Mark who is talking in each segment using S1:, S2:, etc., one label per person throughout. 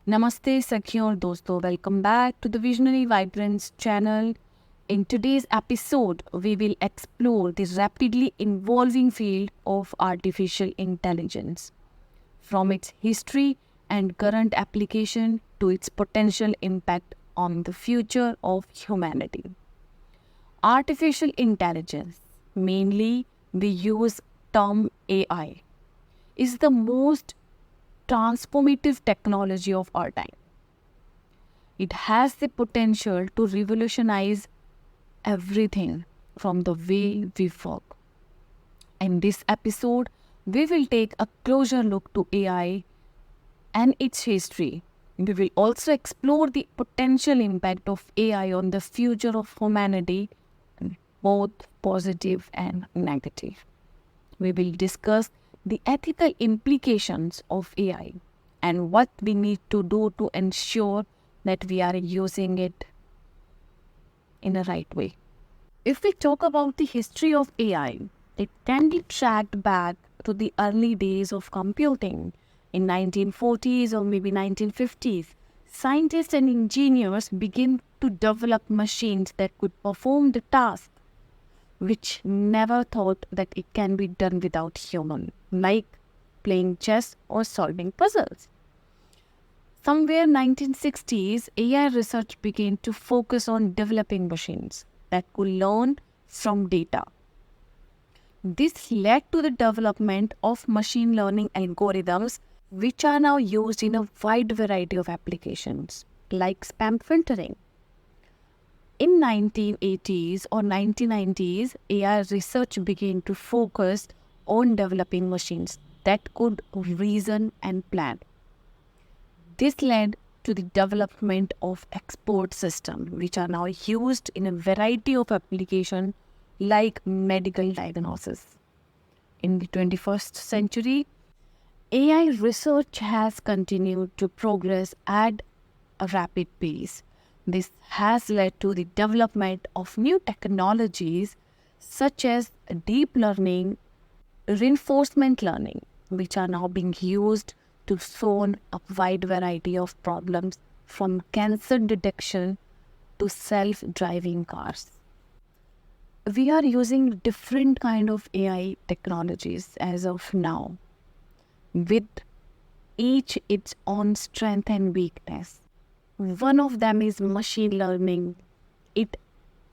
S1: Namaste, Sakhiyon और दोस्तों. Welcome back to the Visionary Vibrance channel. In today's episode, we will explore the rapidly evolving field of artificial intelligence, from its history and current application to its potential impact on the future of humanity. Artificial intelligence, mainly we use term AI, is the most transformative technology of our time. It has the potential to revolutionize everything from the way we work. In this episode, we will take a closer look to AI and its history. We will also explore the potential impact of AI on the future of humanity, both positive and negative. We will discuss the ethical implications of AI and what we need to do to ensure that we are using it in a right way. If we talk about the history of AI, it can be tracked back to the early days of computing in 1940s or maybe 1950s. Scientists and engineers began to develop machines that could perform the task which never thought that it can be done without human, like playing chess or solving puzzles. Somewhere 1960s, AI research began to focus on developing machines that could learn from data. This led to the development of machine learning algorithms, which are now used in a wide variety of applications, like spam filtering. In 1980s or 1990s, AI research began to focus on developing machines that could reason and plan. This led to the development of expert systems, which are now used in a variety of applications like medical diagnosis. In the 21st century, AI research has continued to progress at a rapid pace. This has led to the development of new technologies such as deep learning, reinforcement learning, which are now being used to solve a wide variety of problems from cancer detection to self-driving cars. We are using different kind of AI technologies as of now, with each its own strength and weakness. One of them is machine learning. It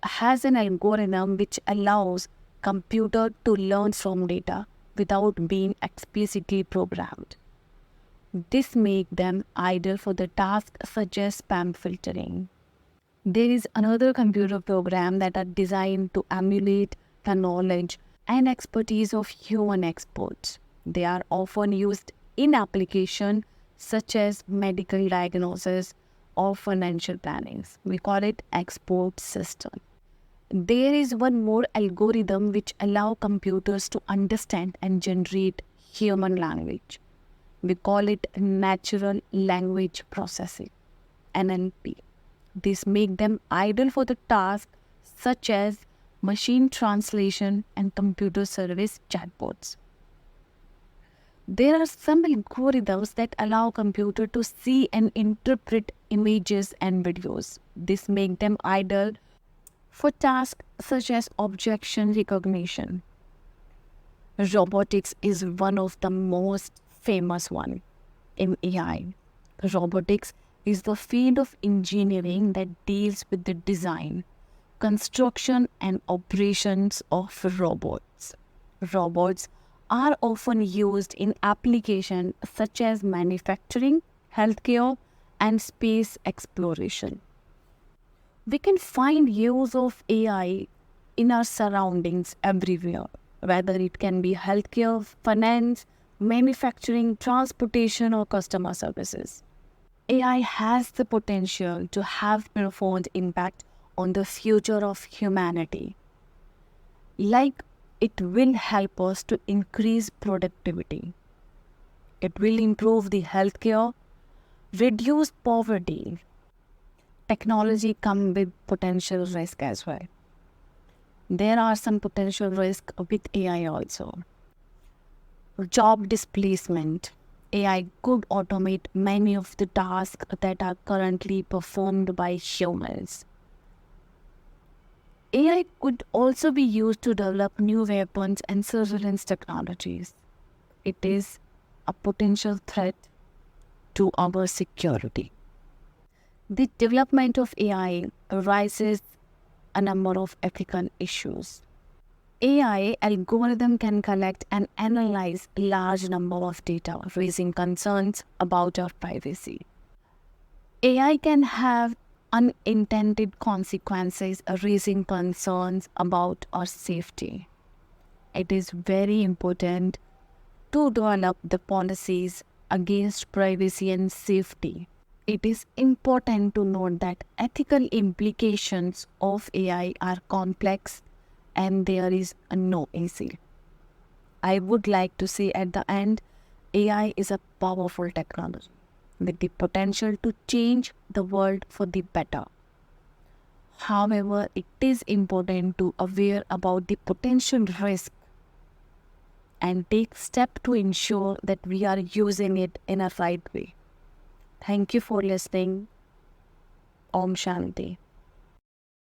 S1: has an algorithm which allows computer to learn from data without being explicitly programmed. This makes them ideal for the tasks such as spam filtering. There is another computer program that are designed to emulate the knowledge and expertise of human experts. They are often used in applications such as medical diagnosis or financial planning. We call it expert system. There is one more algorithm which allow computers to understand and generate human language. We call it natural language processing, NLP. This make them ideal for the tasks such as machine translation and computer service chatbots. There are some algorithms that allow computer to see and interpret images and videos. This make them ideal for tasks such as objection recognition. Robotics is one of the most famous one in AI. Robotics is the field of engineering that deals with the design, construction and operations of robots. Robots are often used in applications such as manufacturing, healthcare, and space exploration. We can find use of AI in our surroundings everywhere, whether it can be healthcare, finance, manufacturing, transportation, or customer services. AI has the potential to have profound impact on the future of humanity. Like it will help us to increase productivity. It will improve the healthcare, reduce poverty. Technology comes with potential risk as well. There are some potential risks with AI also. Job displacement. AI could automate many of the tasks that are currently performed by humans. AI could also be used to develop new weapons and surveillance technologies. It is a potential threat to our security. The development of AI raises a number of ethical issues. AI algorithm can collect and analyze a large number of data, raising concerns about our privacy. AI can have unintended consequences, raising concerns about our safety. It is very important to develop the policies against privacy and safety. It is important to note that ethical implications of AI are complex and there is no easy. I would like to say at the end, AI is a powerful technology with the potential to change the world for the better. However, it is important to aware about the potential risk and take steps to ensure that we are using it in a right way. Thank you for listening. Om Shanti.